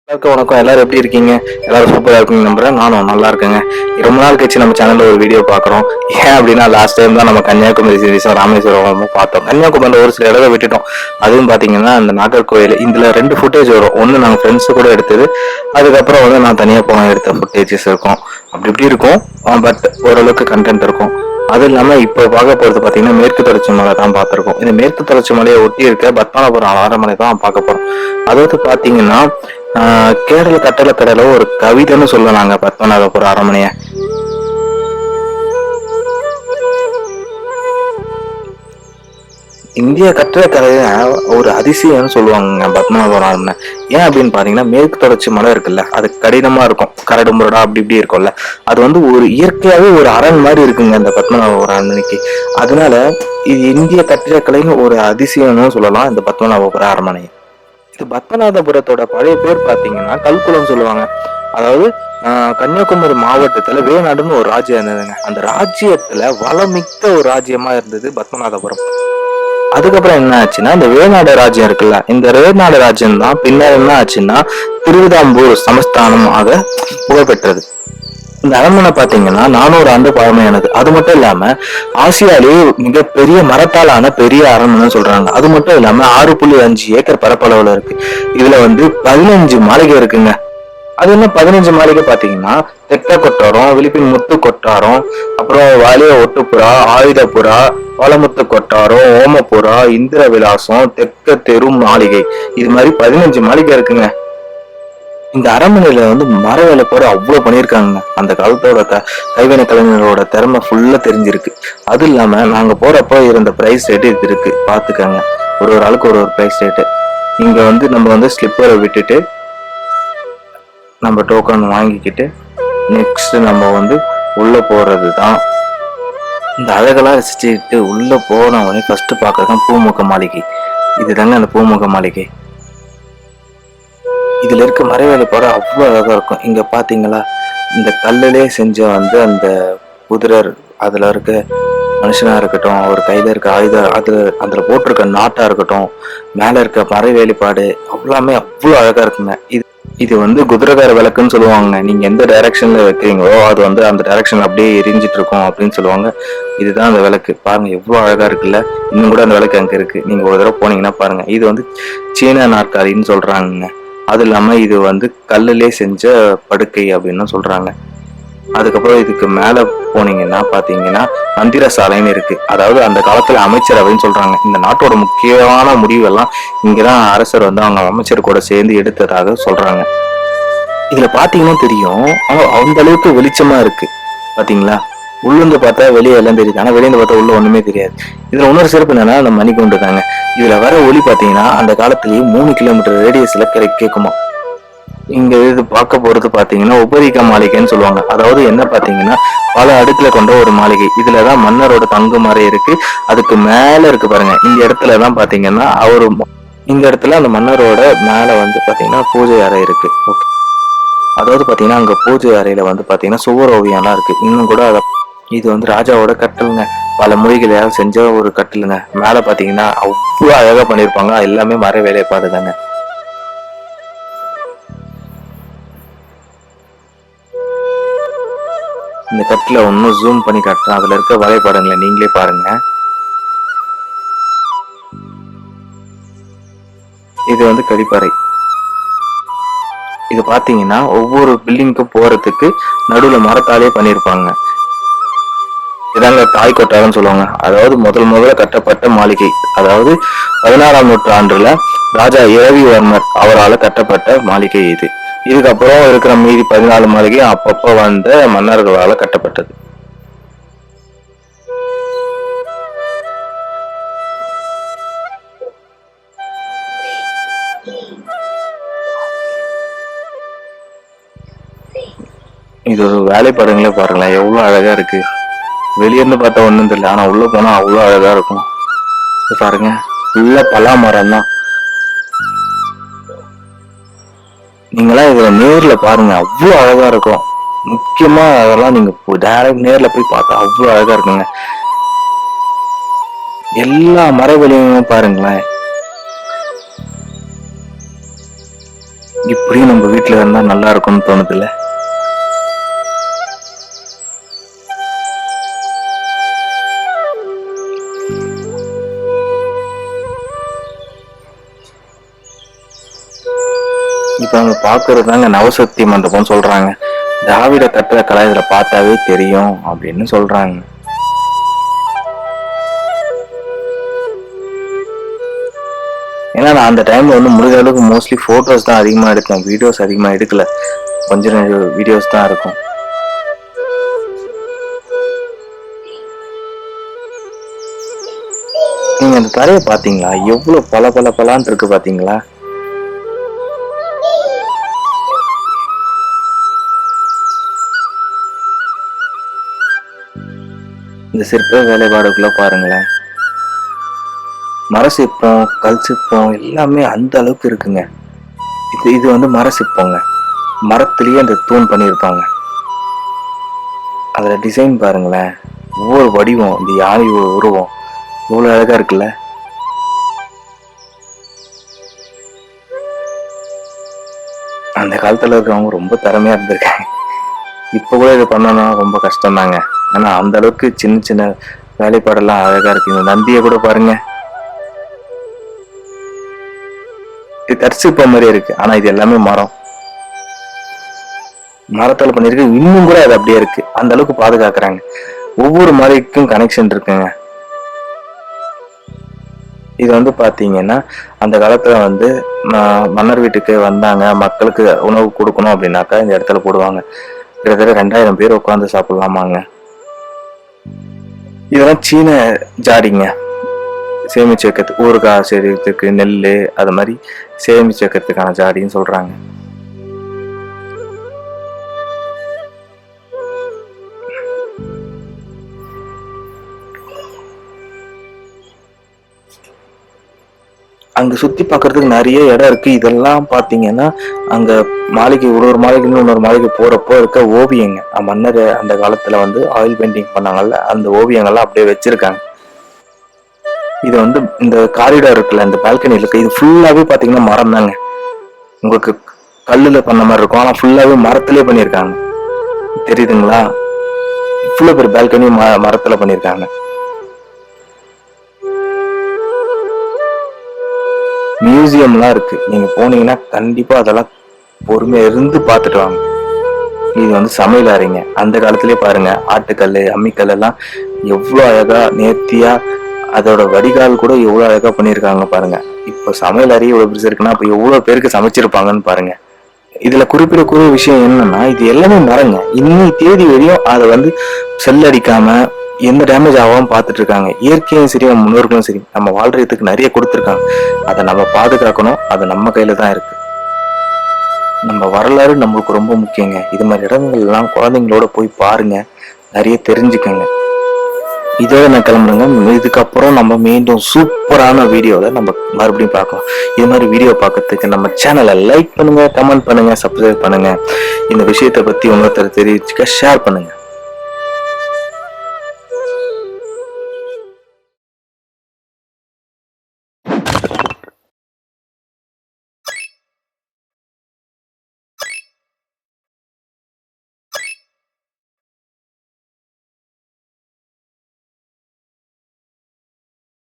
வணக்கம், எல்லாரும் எப்படி இருக்கீங்க? எல்லாரும் சூப்பரா இருக்குங்க நம்புறேன். நானும் நல்லா இருக்கேங்க. ரொம்ப நாள் கழிச்சு நம்ம சேனல்ல ஒரு வீடியோ பாக்குறோம். ஏன் அப்படின்னா லாஸ்ட் டைம் தான் நம்ம கன்னியாகுமரி சீரீஸும் ராமேஸ்வரமும் பார்த்தோம். கன்னியாகுமரியில ஒரு சில இடத்தை விட்டுட்டோம். அதுவும் பாத்தீங்கன்னா அந்த நாகர்கோவில், இதுல 2 ஃபுட்டேஜ் வரும். ஒன்னு நாங்க ஃப்ரெண்ட்ஸ் கூட எடுத்தது, அதுக்கப்புறம் வந்து நான் தனியா போன எடுத்த ஃபுட்டேஜஸ் இருக்கும். அப்படி இப்படி இருக்கும், பட் ஓரளவுக்கு கண்டென்ட் இருக்கும். அது இல்லாம இப்போ பார்க்க போறது பாத்தீங்கன்னா மேற்கு தொடர்ச்சி மலை தான் பார்த்திருக்கோம். இந்த மேற்கு தொடர்ச்சி மலையை ஒட்டி இருக்க பத்மநாபபுரம் அரண்மனை தான் பார்க்க போறோம். அதாவது பாத்தீங்கன்னா கேரள கட்டளக்கடையில ஒரு கவிதைன்னு சொல்லலாங்க பத்மநாபபுரம் அரண்மனைய. இந்திய கட்டடக்கலைய ஒரு அதிசயம்னு சொல்லுவாங்க பத்மநாபபுரம் அரண்மனை. ஏன் அப்படின்னு பாத்தீங்கன்னா மேற்கு தொடர்ச்சி மலை இருக்குல்ல, அது கடினமா இருக்கும், கரடு முரடா அப்படி இப்படி இருக்கும்ல, அது வந்து ஒரு இயற்கையாவே ஒரு அரண் மாதிரி இருக்குங்க இந்த பத்மநாபபுரம் அரண்மனைக்கு. அதனால இது இந்திய கட்டிடக்கலைன்னு ஒரு அதிசயம்னு சொல்லலாம் இந்த பத்மநாபபுரம் அரண்மனை. இது பத்மநாபபுரத்தோட பழைய பேர் பாத்தீங்கன்னா கல்குளம் சொல்லுவாங்க. அதாவது கன்னியாகுமரி மாவட்டத்துல வேணாடுன்னு ஒரு ராஜ்யம் இருந்ததுங்க. அந்த ராஜ்யத்துல வளமிக்க ஒரு ராஜ்யமா இருந்தது பத்மநாபபுரம். அதுக்கப்புறம் என்ன ஆச்சுன்னா இந்த வேணாடு ராஜ்யம் இருக்குல்ல, இந்த வேணாடு ராஜ்யம் தான் பின்னர் என்ன ஆச்சுன்னா திருவிதாம்பூர் சமஸ்தானமாக புகழ்பெற்றது. இந்த அரண்மனை பாத்தீங்கன்னா 400 ஆண்டு பழமையானது. அது மட்டும் இல்லாம ஆசியாலேயே மிகப்பெரிய மரத்தாலான பெரிய அரண்மனை சொல்றாங்க. அது மட்டும் இல்லாம 6.5 ஏக்கர் பரப்பளவுல இருக்கு. இதுல வந்து 15 மாளிகை இருக்குங்க. அது என்ன 15 மாளிகை பாத்தீங்கன்னா தெக்க கொட்டாரம், விழிப்பின் முத்து கொட்டாரம், அப்புறம் வாலிய ஒட்டுப்புறா, ஆயுதப்புறா, வளமுத்து கொட்டாரம், ஓமப்புறா, இந்திர விலாசம், தெக்க தெரு மாளிகை, இது மாதிரி 15 மாளிகை இருக்குங்க. இந்த அரண்மனையில வந்து மர வேலை போற அவ்வளவு பண்ணியிருக்காங்க. அந்த காலத்தோட கைவினை கலைஞர்களோட திறமை ஃபுல்லா தெரிஞ்சிருக்கு. அது இல்லாம நாங்க போறப்ப இருந்த பிரைஸ் ரேட்டு இது இருக்கு, பாத்துக்கங்க. ஒரு ஆளுக்கு ஒரு பிரைஸ் ரேட்டு. இங்க வந்து நம்ம வந்து ஸ்லிப்பரை விட்டுட்டு நம்ம டோக்கன் வாங்கிக்கிட்டு நெக்ஸ்ட் நம்ம வந்து உள்ள போறது தான். இந்த அழகெல்லாம் ரசிச்சுட்டு உள்ள போனவனே ஃபர்ஸ்ட் பாக்குறதுதான் பூமுக மாளிகை. இதுதாங்க அந்த பூமுக மாளிகை. இதுல இருக்க மரவேலை போற அவ்வளவு அழகா இருக்கும். இங்க பாத்தீங்களா, இந்த கல்லுலே செஞ்ச வந்து அந்த குதிரர், அதுல இருக்க மனுஷனா இருக்கட்டும், அவர் கையில இருக்க ஆயுதம், அதுல போட்டிருக்க நாட்டா இருக்கட்டும், மேல இருக்க மர வேலைப்பாடு எல்லாமே அவ்வளவு அழகா இருக்குங்க. இது வந்து குதிரைக்கார விளக்குன்னு சொல்லுவாங்க. நீங்க எந்த டைரக்ஷன்ல வைக்கிறீங்களோ அது வந்து அந்த டைரக்ஷன்ல அப்படியே எரிஞ்சிட்டு இருக்கும் அப்படின்னு சொல்லுவாங்க. இதுதான் அந்த விளக்கு. பாருங்க எவ்வளவு அழகா இருக்குல்ல. இன்னும் கூட அந்த விளக்கு அங்க இருக்கு. நீங்க ஒரு தடவை போனீங்கன்னா பாருங்க. இது வந்து சீன நாற்காலின்னு சொல்றாங்க. அது இல்லாம இது வந்து கல்லுலே செஞ்ச படுக்கை அப்படின்னு சொல்றாங்க. அதுக்கப்புறம் இதுக்கு மேல போனீங்கன்னா பாத்தீங்கன்னா மந்திரசாலைன்னு இருக்கு. அதாவது அந்த காலத்துல அமைச்சரவைன்னு சொல்றாங்க. இந்த நாட்டோட முக்கியமான முடிவெல்லாம் இங்கதான் அரசர் வந்து அவங்க அமைச்சர் கூட சேர்ந்து எடுத்ததாக சொல்றாங்க. இதுல பாத்தீங்கன்னா தெரியும், அந்த அளவுக்கு வெளிச்சமா இருக்கு. பாத்தீங்களா, உள்ளுந்து பார்த்தா வெளியே எல்லாம் தெரியுது, ஆனா வெளியிருந்து பார்த்தா உள்ள ஒண்ணுமே தெரியாது. இதுல இன்னொரு சிறப்பு என்னன்னா அந்த மணிக்கூண்டு தாங்க. இதுல வர ஒளி பாத்தீங்கன்னா அந்த காலத்திலேயே 3 கிலோமீட்டர் ரேடியஸ்ல கேட்குமா. இங்க இது பார்க்க போறது பாத்தீங்கன்னா உபரிக்க மாளிகைன்னு சொல்லுவாங்க. அதாவது என்ன பாத்தீங்கன்னா பல அடுக்குல கொண்ட ஒரு மாளிகை. இதுலதான் மன்னரோட தங்கும் அறை இருக்கு. அதுக்கு மேல இருக்கு பாருங்க, இந்த இடத்துலதான் பாத்தீங்கன்னா இந்த இடத்துல அந்த மன்னரோட மேல வந்து பாத்தீங்கன்னா பூஜை அறை இருக்கு. ஓகே, அதாவது பாத்தீங்கன்னா அங்க பூஜை அறையில வந்து பாத்தீங்கன்னா சுவர் ஓவியம்லாம் இருக்கு. இன்னும் கூட இது வந்து ராஜாவோட கட்டலுங்க. பல மொழிகளையாக செஞ்ச ஒரு கட்டலுங்க. மேல பாத்தீங்கன்னா அவ்வளவு அழகா பண்ணிருப்பாங்க. எல்லாமே மர வேலைப்பாடு தாங்க. இந்த கட்டில ஒன்னும் ஜூம் பண்ணி காட்டுறேன். அதுல இருக்க வரைபடங்களை நீங்களே பாருங்க. இது வந்து கழிப்பறை. இது பாத்தீங்கன்னா ஒவ்வொரு பில்டிங்க்கும் போறதுக்கு நடுவுல மரத்தாலே பண்ணிருப்பாங்க. இதாங்க தாய் கொட்டாரம்னு சொல்லுவாங்க. அதாவது முதல்ல கட்டப்பட்ட மாளிகை. அதாவது 16ஆம் நூற்றாண்டுல ராஜா இரவிவர்மர் அவரால் கட்டப்பட்ட மாளிகை இது. இதுக்கப்புறம் இருக்கிற மீதி 14 மாளிகை அப்பப்ப வந்த மன்னர்களால கட்டப்பட்டது. இது ஒரு வேலைப்பாடுங்களே பாருங்களேன், எவ்வளவு அழகா இருக்கு. வெளியிருந்து பார்த்தா ஒண்ணும் தெரியல, ஆனா உள்ள போனா அவ்வளவு அழகா இருக்கும். பாருங்க, உள்ள பலா மரம் தான். நீங்களாம் இதுல நேர்ல பாருங்க, அவ்வளவு அழகா இருக்கும். முக்கியமா அதெல்லாம் நீங்க டைரக்ட் நேர்ல போய் பார்த்தா அவ்வளவு அழகா இருக்குங்க. எல்லா மரங்களையும் பாருங்களேன். இப்படியும் நம்ம வீட்டுல இருந்தா நல்லா இருக்கும்னு தோணுதுல்ல. இப்ப அவங்க பாக்குறது தாங்க நவசக்தி மண்டபம்னு சொல்றாங்க. திராவிட கட்டடக்கலை இதுல பார்த்தாவே தெரியும் அப்படின்னு சொல்றாங்க. ஏன்னா நான் அந்த டைம்ல வந்து முடிஞ்ச அளவுக்கு மோஸ்ட்லி போட்டோஸ் தான் அதிகமா எடுத்தேன், வீடியோஸ் அதிகமா எடுக்கல. கொஞ்சம் வீடியோஸ் தான் இருக்கும். நீங்க அந்த தரையை பாத்தீங்களா, எவ்வளவு பல பல பலான் இருக்கு பாத்தீங்களா. இந்த சிற்ப வேலைப்பாடுக்குள்ள பாருங்களேன். மர சிற்பம், கல் சிற்பம் எல்லாமே அந்த அளவுக்கு இருக்குங்க. இது வந்து மர சிற்பங்க. மரத்திலேயே அந்த தூண் பண்ணியிருப்பாங்க. அதுல டிசைன் பாருங்களேன், ஒவ்வொரு வடிவம், இந்த யானை உருவம் இவ்வளவு அழகா இருக்குல்ல. அந்த காலத்துல இருக்கிறவங்க ரொம்ப திறமையா இருந்திருக்காங்க. இப்ப கூட இது பண்ணணும் ரொம்ப கஷ்டம் தாங்க. ஆனா அந்த அளவுக்கு சின்ன சின்ன வேலைப்பாடெல்லாம் அழகா இருக்கு. இந்த நந்தியை கூட பாருங்க, இது தரிசிப்ப மாதிரி இருக்கு. ஆனா இது எல்லாமே மரத்தால பண்ணிருக்கு. இன்னும் கூட அது அப்படியே இருக்கு. அந்த அளவுக்கு பாதுகாக்கிறாங்க. ஒவ்வொரு மலைக்கும் கனெக்ஷன் இருக்குங்க. இது வந்து பாத்தீங்கன்னா அந்த காலத்துல வந்து மன்னர் வீட்டுக்கு வந்தாங்க, மக்களுக்கு உணவு கொடுக்கணும் அப்படின்னாக்கா இந்த இடத்துல போடுவாங்க. கிட்டத்தட்ட 2000 பேர் உட்காந்து சாப்பிடலாமாங்க. இதெல்லாம் சீன ஜாடிங்க, சேமிச்சு வைக்கிறதுக்கு, ஊறுகாய் செய்யறதுக்கு, நெல் அது மாதிரி சேமிச்சு வைக்கிறதுக்கான ஜாடின்னு சொல்றாங்க. அங்க சுத்தி பாக்குறதுக்கு நிறைய இடம் இருக்கு. இதெல்லாம் பாத்தீங்கன்னா அங்க மாளிகை, ஒரு மாளிகைன்னு இன்னொரு மாளிகை போறப்போ இருக்க ஓவியங்க, மன்னர் அந்த காலத்துல வந்து ஆயில் பெயிண்டிங் பண்ணாங்கல்ல, அந்த ஓவியங்கள்லாம் அப்படியே வச்சிருக்காங்க. இது வந்து இந்த காரிடார் இருக்குல்ல, இந்த பால்கனி இருக்கு, இது ஃபுல்லாவே பாத்தீங்கன்னா மரம் தாங்க. உங்களுக்கு கல்லுல பண்ண மாதிரி இருக்கும், ஆனா ஃபுல்லாவே மரத்திலே பண்ணிருக்காங்க. தெரியுதுங்களா? இவ்வளவு பேர் பால்கனி மரத்துல பண்ணிருக்காங்க. மியூசியம்லாம் இருக்கு. நீங்க போனீங்கன்னா கண்டிப்பா அதெல்லாம் பொறுமையா இருந்து பாத்துட்டு வாங்க. இது வந்து சமையல் அறைங்க. அந்த காலத்திலேயே பாருங்க, ஆட்டுக்கல், அம்மிக்கல் எல்லாம் எவ்வளவு அழகா நேர்த்தியா, அதோட வடிகால் கூட எவ்வளவு அழகா பண்ணிருக்காங்க பாருங்க. இப்ப சமையல் அறை எவ்வளவு பெருசு இருக்குன்னா அப்ப எவ்வளவு பேருக்கு சமைச்சிருப்பாங்கன்னு பாருங்க. இதுல குறிப்பிடக்கூடிய விஷயம் என்னன்னா, இது எல்லாமே மரங்க. இன்னும் தேதி வரையும் அதை வந்து செல்லடிக்காம எந்த டேமேஜ் ஆகாம பாத்துட்டு இருக்காங்க. இயற்கையும் சரி, நம்ம முன்னோர்களும் சரி, நம்ம வாழ்றதுக்கு நிறைய கொடுத்துருக்காங்க. அதை நம்ம பாதுகாக்கணும். அது நம்ம கையில தான் இருக்கு. நம்ம வரலாறு நம்மளுக்கு ரொம்ப முக்கியங்க. இது மாதிரி இடங்கள் எல்லாம் குழந்தைங்களோட போய் பாருங்க, நிறைய தெரிஞ்சுக்கங்க. இதோட நான் கிளம்புறேங்க. இதுக்கப்புறம் நம்ம மீண்டும் சூப்பரான வீடியோல நம்ம மறுபடியும் பார்க்கலாம். இது மாதிரி வீடியோ பார்க்கறதுக்கு நம்ம சேனலை லைக் பண்ணுங்க, கமெண்ட் பண்ணுங்க, சப்ஸ்கிரைப் பண்ணுங்க. இந்த விஷயத்தை பத்தி இன்னொருத்தர் தெரிவிச்சுக்க ஷேர் பண்ணுங்க.